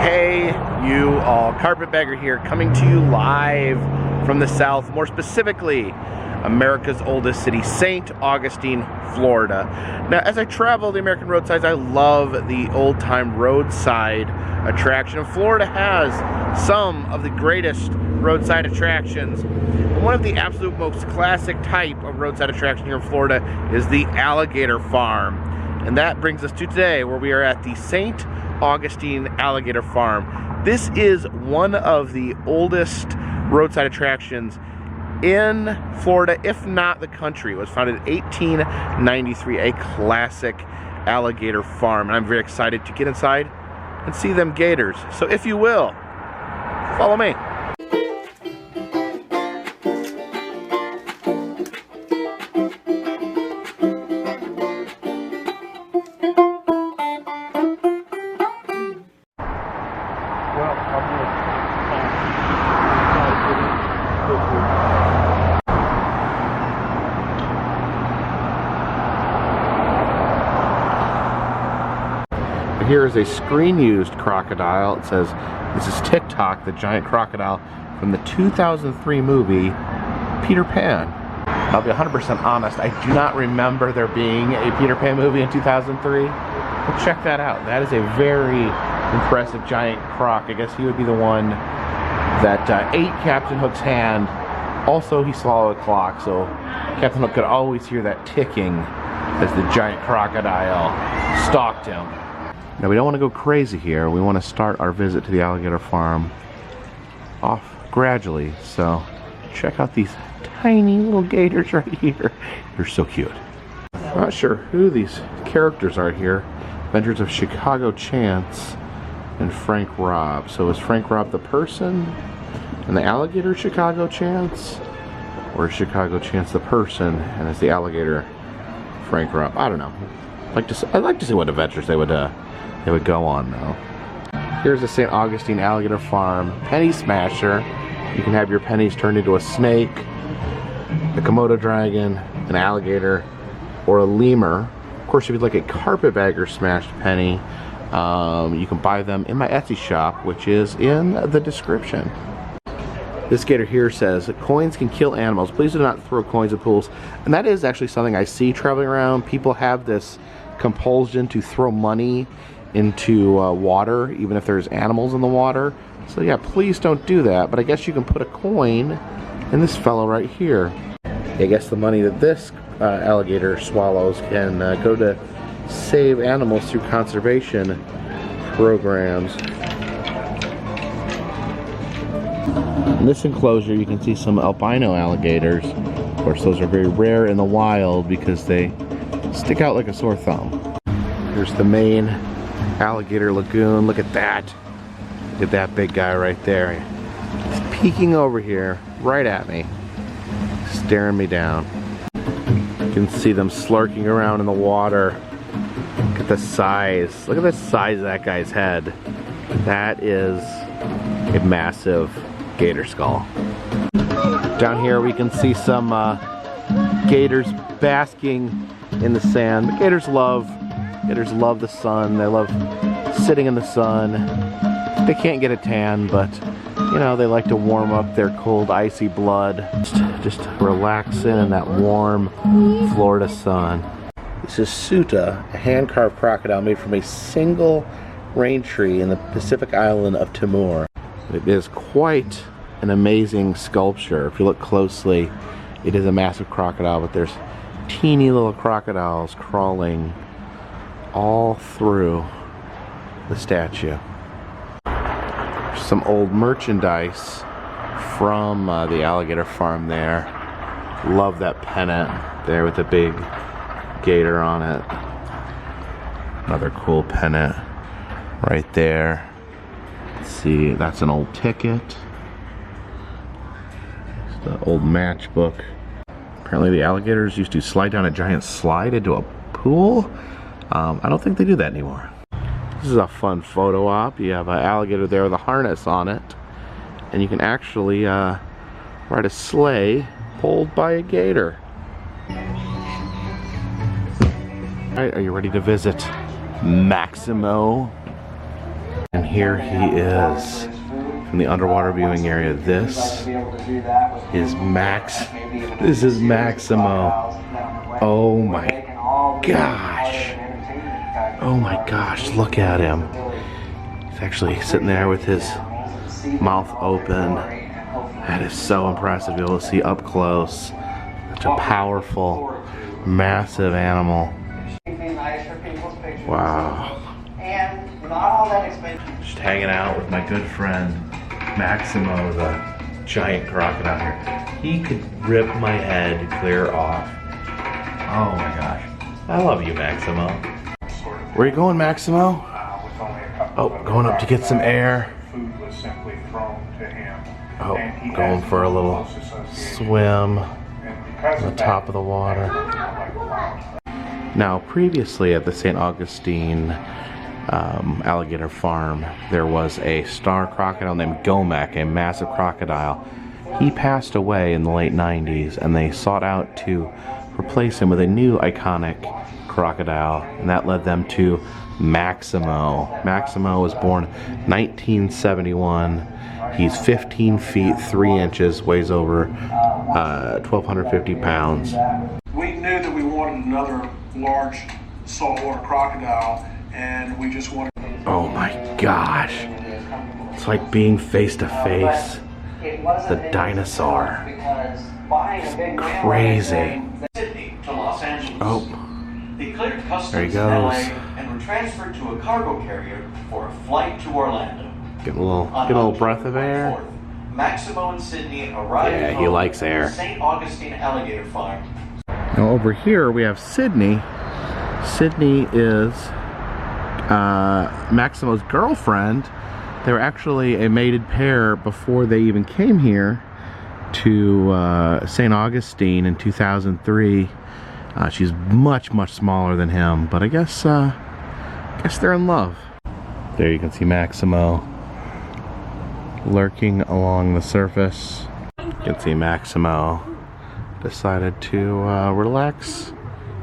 Hey, you all. Carpetbagger here, coming to you live from the South, more specifically, America's oldest city, St. Augustine, Florida. Now, as I travel the American roadsides, I love the old-time roadside attraction. And Florida has some of the greatest roadside attractions. One of the absolute most classic type of roadside attraction here in Florida is the Alligator Farm. And that brings us to today, where we are at the St. Augustine Alligator Farm. This is one of the oldest roadside attractions in Florida, if not the country. It was founded in 1893, a classic alligator farm. And I'm very excited to get inside and see them gators. So if you will, follow me. Here is a screen-used crocodile. It says, this is TikTok, the giant crocodile from the 2003 movie, Peter Pan. I'll be 100% honest, I do not remember there being a Peter Pan movie in 2003. But check that out. That is a very impressive giant croc. I guess he would be the one that ate Captain Hook's hand. Also, he swallowed a clock, so Captain Hook could always hear that ticking as the giant crocodile stalked him. Now, we don't want to go crazy here. We want to start our visit to the alligator farm off gradually. So check out these tiny little gators right here. They're so cute. I'm not sure who these characters are here. Adventures of Chicago Chance and Frank Robb. So is Frank Robb the person and the alligator Chicago Chance? Or is Chicago Chance the person and is the alligator Frank Robb? I don't know. I'd like to see what adventures they would go on though. Here's the St. Augustine Alligator Farm penny smasher. You can have your pennies turned into a snake, a Komodo dragon, an alligator, or a lemur. Of course, if you'd like a Carpetbagger smashed penny, you can buy them in my Etsy shop, which is in the description. This gator here says, coins can kill animals. Please do not throw coins at pools. And that is actually something I see traveling around. People have this compulsion to throw money into water, even if there's animals in the water. So yeah, please don't do that. But I guess you can put a coin in this fellow right here. I guess the money that this alligator swallows can go to save animals through conservation programs. In this enclosure, you can see some albino alligators. Of course, those are very rare in the wild because they stick out like a sore thumb. Here's the main alligator lagoon. Look at that. Look at that big guy right there. He's peeking over here right at me, staring me down. You can see them slurking around in the water. Look at the size. Look at the size of that guy's head. That is a massive gator skull. Down here we can see some gators basking in the sand. The gators love the sun. They love sitting in the sun. They can't get a tan, but you know, they like to warm up their cold, icy blood. Just relaxing in that warm Florida sun. This is Suta, a hand-carved crocodile made from a single rain tree in the Pacific island of Timor. It is quite an amazing sculpture. If you look closely, it is a massive crocodile, but there's teeny little crocodiles crawling all through the statue. There's some old merchandise from the alligator farm there. Love that pennant there with the big gator on it. Another cool pennant right there. Let's see, that's an old ticket. It's the old matchbook. Apparently the alligators used to slide down a giant slide into a pool. I don't think they do that anymore. This is a fun photo op. You have an alligator there with a harness on it, and you can actually ride a sleigh pulled by a gator. Alright, are you ready to visit Maximo? And here he is in the underwater viewing area. This is Maximo. Oh my gosh. Oh my gosh, look at him. He's actually sitting there with his mouth open. That is so impressive to be able to see up close. Such a powerful, massive animal. Wow. Just hanging out with my good friend Maximo, the giant crocodile here. He could rip my head clear off. Oh my gosh. I love you, Maximo. Where are you going, Maximo? Oh, going up to get some air. Oh, going for a little swim on the top of the water. Now, previously at the St. Augustine alligator farm, there was a star crocodile named Gomek, a massive crocodile. He passed away in the late 90s, and they sought out to replace him with a new iconic crocodile, and that led them to Maximo. Maximo was born 1971. He's 15 feet 3 inches, weighs over 1,250 pounds. We knew that we wanted another large saltwater crocodile, and we just wanted... Oh my gosh. It's like being face to face. The dinosaur. It's crazy. Oh. There he goes. And were transferred to a cargo carrier for a flight to Orlando. Get a little breath of air. Maximo and Sydney arrived Yeah, he likes air. St. Augustine Alligator Farm. Now over here we have Sydney. Sydney is Maximo's girlfriend. They were actually a mated pair before they even came here to St. Augustine in 2003. She's much smaller than him, but I guess they're in love. There you can see Maximo lurking along the surface. You can see Maximo decided to relax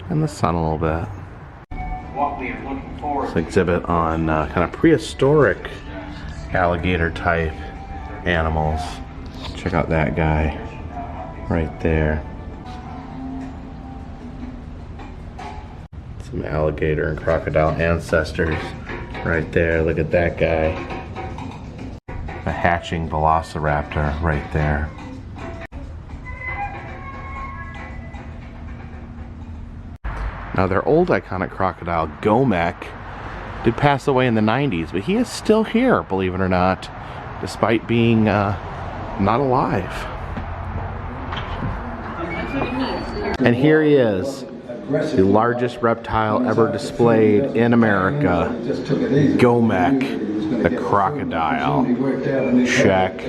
in the sun a little bit. What we are looking for It's an exhibit on kind of prehistoric alligator type animals. Check out that guy right there. Some alligator and crocodile ancestors right there. Look at that guy. A hatching velociraptor right there. Now their old iconic crocodile, Gomek, did pass away in the 90s, but he is still here, believe it or not, despite being not alive. And here he is, the largest reptile ever displayed in America, Gomek, the crocodile. Check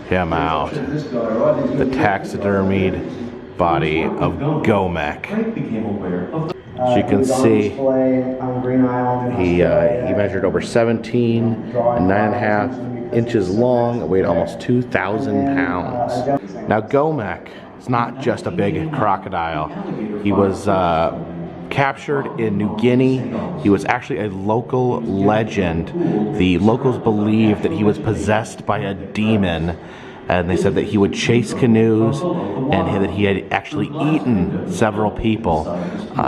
him out. The taxidermied body of Gomek. As you can see, he measured over 17 and 9.5 inches long, and weighed almost 2,000 pounds. Now Gomek is not just a big crocodile. He was captured in New Guinea. He was actually a local legend. The locals believed that he was possessed by a demon, and they said that he would chase canoes, and that he had actually eaten several people.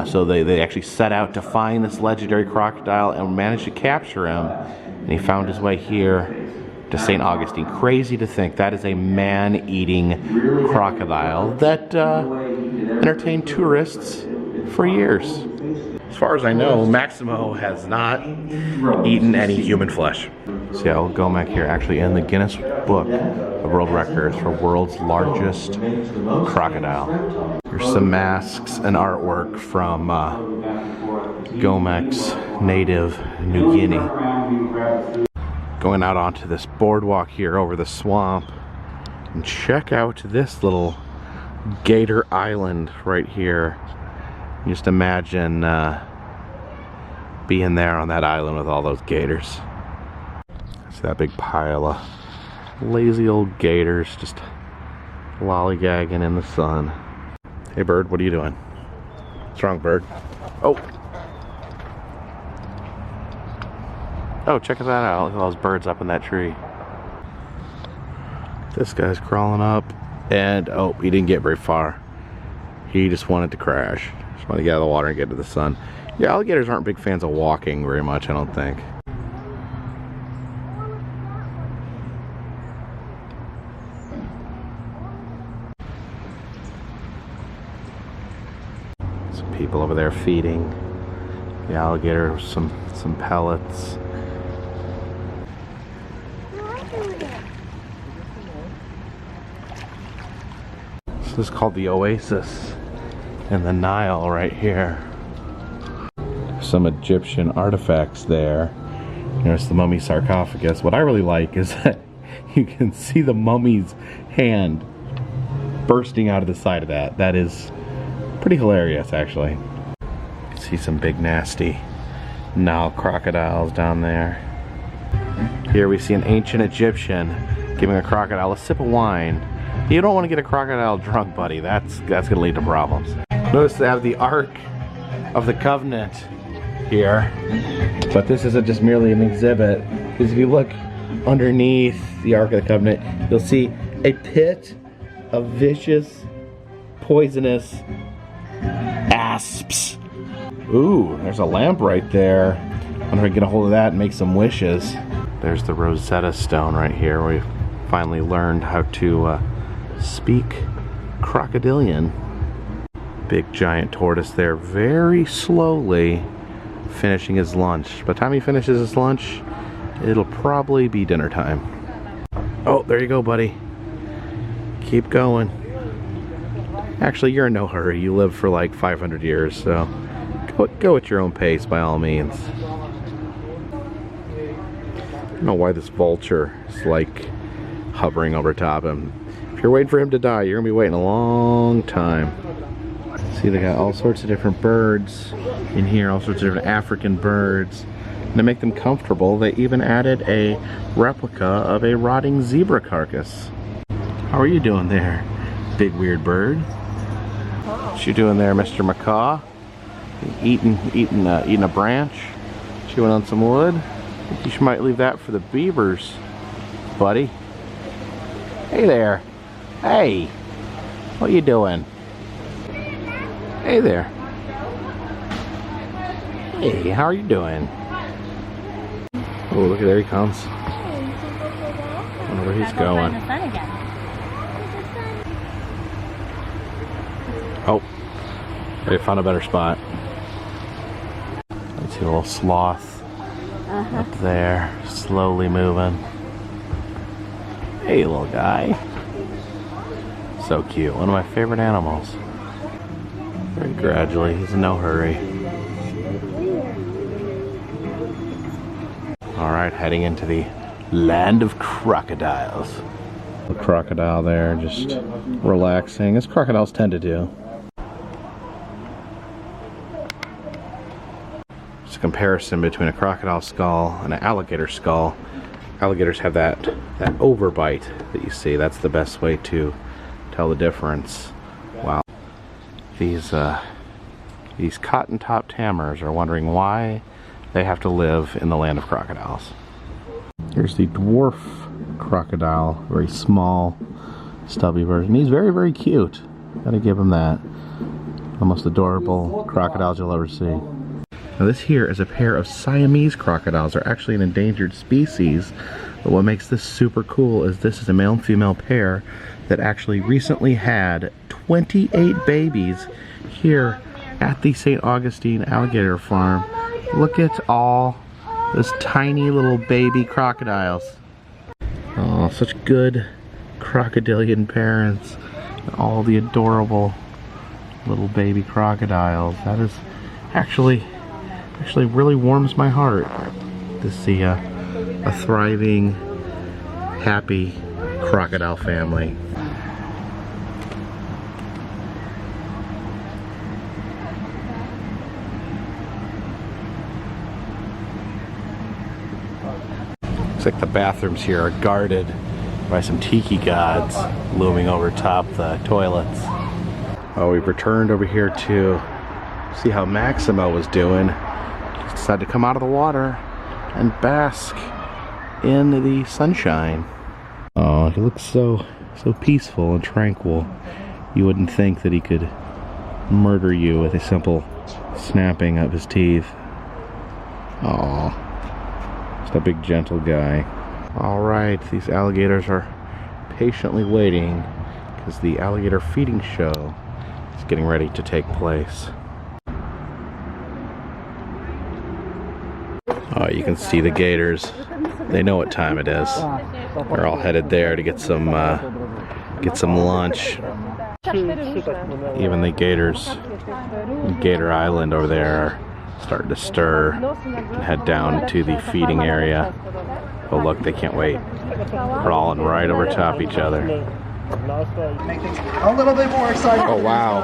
So they actually set out to find this legendary crocodile and managed to capture him. And he found his way here to St. Augustine. Crazy to think that is a man-eating crocodile that entertained tourists for years. As far as I know, Maximo has not eaten any human flesh. See how Gomek here, actually in the Guinness Book of World Records for world's largest crocodile. Here's some masks and artwork from Gomek's native New Guinea. Going out onto this boardwalk here over the swamp, and check out this little gator island right here. Just imagine being there on that island with all those gators. See that big pile of lazy old gators just lollygagging in the sun. Hey bird, what are you doing? What's wrong, bird? Oh! Oh, check that out. Look at all those birds up in that tree. This guy's crawling up, and oh, he didn't get very far. He just wanted to crash. Just wanted to get out of the water and get to the sun. Yeah, alligators aren't big fans of walking very much, I don't think. Some people over there feeding the alligator some pellets. This is called the Oasis in the Nile right here. Some Egyptian artifacts there. There's the mummy sarcophagus. What I really like is that you can see the mummy's hand bursting out of the side of that. That is pretty hilarious, actually. You can see some big nasty Nile crocodiles down there. Here we see an ancient Egyptian giving a crocodile a sip of wine. You don't want to get a crocodile drunk, buddy. That's gonna lead to problems. Notice they have the Ark of the Covenant here, but this isn't just merely an exhibit, because if you look underneath the Ark of the Covenant, you'll see a pit of vicious, poisonous asps. Ooh, there's a lamp right there. I wonder if I can get a hold of that and make some wishes. There's the Rosetta Stone right here, where we finally learned how to speak crocodilian. Big giant tortoise there, very slowly finishing his lunch. By the time he finishes his lunch, it'll probably be dinner time. Oh, there you go, buddy. Keep going. Actually, you're in no hurry. You live for like 500 years, so go at your own pace by all means. I don't know why this vulture is like hovering over top him. If you're waiting for him to die, you're gonna be waiting a long time. See, they got all sorts of different birds in here, all sorts of different African birds. And to make them comfortable, they even added a replica of a rotting zebra carcass. How are you doing there, big weird bird? What you doing there, Mr. Macaw? Eating a branch, chewing on some wood. I think you might leave that for the beavers, buddy. Hey there. Hey, what you doing? Hey there. Hey, how are you doing? Oh, look, there he comes. I wonder where he's going. Oh, they found a better spot. Let's see a little sloth up there, slowly moving. Hey, little guy. So cute. One of my favorite animals. Very gradually. He's in no hurry. Alright, heading into the land of crocodiles. The crocodile there, just relaxing, as crocodiles tend to do. It's a comparison between a crocodile skull and an alligator skull. Alligators have that overbite that you see. That's the best way to tell the difference. Wow. These cotton-top tammers are wondering why they have to live in the land of crocodiles. Here's the dwarf crocodile, very small, stubby version. He's very, very cute. Gotta give him that. The most adorable crocodiles you'll ever see. Now this here is a pair of Siamese crocodiles. They're actually an endangered species, but what makes this super cool is this is a male and female pair that actually recently had 28 babies here at the St. Augustine Alligator Farm. Look at all those tiny little baby crocodiles. Oh, such good crocodilian parents. All the adorable little baby crocodiles. That is actually really warms my heart to see a thriving, happy crocodile family. Looks like the bathrooms here are guarded by some tiki gods looming over top the toilets. Oh, we've returned over here to see how Maximo was doing. He decided to come out of the water and bask in the sunshine. Oh, he looks so peaceful and tranquil. You wouldn't think that he could murder you with a simple snapping of his teeth. Oh, just a big gentle guy. All right, these alligators are patiently waiting because the alligator feeding show is getting ready to take place. Oh, you can see the gators. They know what time it is. They're all headed there to get some lunch. Even the gators in Gator Island over there are starting to stir and head down to the feeding area. Oh look, they can't wait. Crawling right over top each other. Make things a little bit more exciting. Oh wow.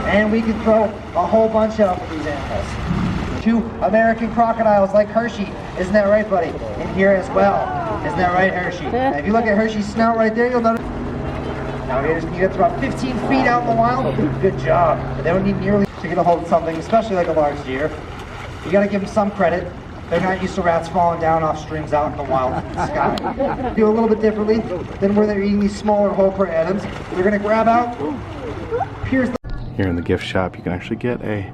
And we can throw a whole bunch out for these animals. 2 American crocodiles like Hershey. Isn't that right, buddy? In here as well. Isn't that right, Hershey? Now, if you look at Hershey's snout right there, you'll notice. Alligators can get about 15 feet out in the wild. Good job. They don't need nearly to get a hold of something, especially like a large deer. You gotta give them some credit. They're not used to rats falling down off streams out in the wild sky. Do a little bit differently than where they're eating these smaller whole prey items. They're gonna grab out. Here's the. Here in the gift shop, you can actually get a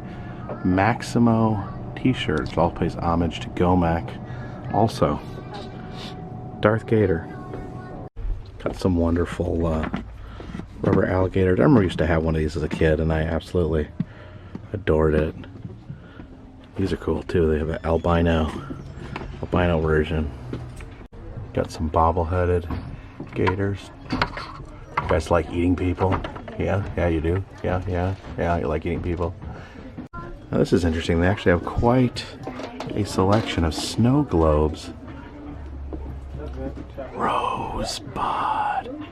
Maximo t-shirt. It all pays homage to Gomek. Also, Darth Gator. Got some wonderful rubber alligators. I remember I used to have one of these as a kid and I absolutely adored it. These are cool too. They have an albino version. Got some bobble-headed gators. You guys like eating people? Yeah, you do. Yeah, you like eating people. Now this is interesting. They actually have quite a selection of snow globes. Rosebud.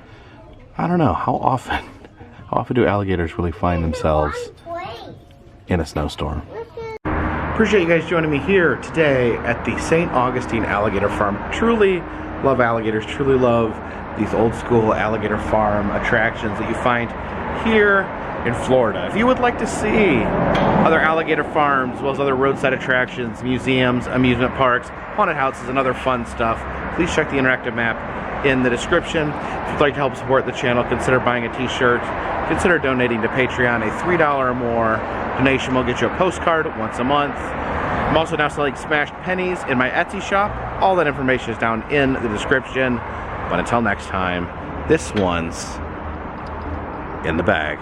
I don't know, how often do alligators really find themselves in a snowstorm? Appreciate you guys joining me here today at the St. Augustine Alligator Farm. Truly love alligators, truly love these old school alligator farm attractions that you find here in Florida. If you would like to see other alligator farms, as well as other roadside attractions, museums, amusement parks, haunted houses, and other fun stuff, please check the interactive map in the description. If you'd like to help support the channel, consider buying a t-shirt, consider donating to Patreon. A $3 or more donation will get you a postcard once a month. I'm also now selling smashed pennies in my Etsy shop. All that information is down in the description. But until next time, this one's in the bag.